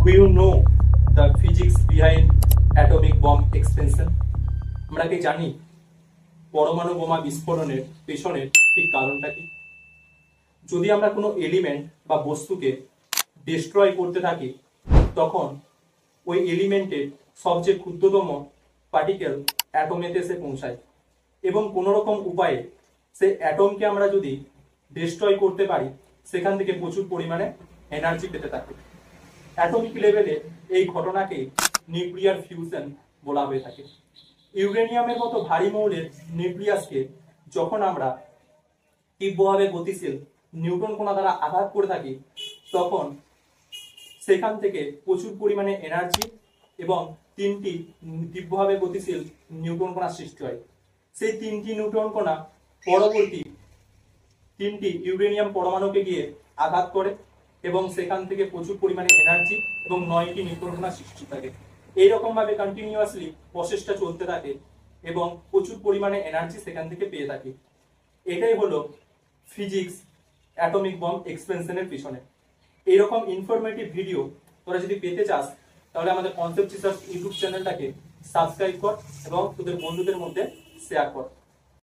Do you know the physics behind atomic bomb expansion? আমরা কি জানি পরমাণু বোমা বিস্ফোরণের পেছনের ঠিক কারণটা কি? যদি আমরা কোনো এলিমেন্ট বা বস্তুকে ডিস্ট্রয় করতে থাকি, তখন ওই এলিমেন্টের সবচেয়ে ক্ষুদ্রতম পার্টিকেল অ্যাটমেতে এসে পৌঁছায় এবং কোনো রকম উপায়ে সেই অ্যাটমকে আমরা যদি ডিস্ট্রয় করতে পারি, সেখান থেকে প্রচুর পরিমাণে এনার্জি পেতে থাকি। অ্যাটমিক লেভেলে এই ঘটনাকে নিউক্লিয়ার ফিউশন বলা হয়ে থাকে। ইউরেনিয়ামের মতো ভারী মৌলের নিউক্লিয়াসকে যখন আমরা তীব্রভাবে গতিশীল নিউট্রন কণা দ্বারা আঘাত করে থাকি, তখন সেখান থেকে প্রচুর পরিমাণে এনার্জি এবং তিনটি তীব্রভাবে গতিশীল নিউট্রন কণা সৃষ্টি হয়। সেই তিনটি নিউট্রন কণা পরবর্তী তিনটি ইউরেনিয়াম পরমাণুকে গিয়ে আঘাত করে এবং সেখান থেকে প্রচুর পরিমাণে এনার্জি এবং 9টি নিউট্রন কণা সৃষ্টি থাকে। এইরকম ভাবে কন্টিনিউয়াসলি প্রসেসটা চলতে থাকে এবং প্রচুর পরিমাণে এনার্জি সেখান থেকে পেয়ে থাকি। এটাই হলো ফিজিক্স অ্যাটমিক বম্ব এক্সপেনশনের পিছনে। এইরকম ইনফরমেটিভ ভিডিও তোরা যদি পেতে চাস, তাহলে আমাদের কনসেপ্ট রিসার্চ ইউটিউব চ্যানেলটাকে সাবস্ক্রাইব কর এবং তোদের বন্ধুদের মধ্যে শেয়ার কর।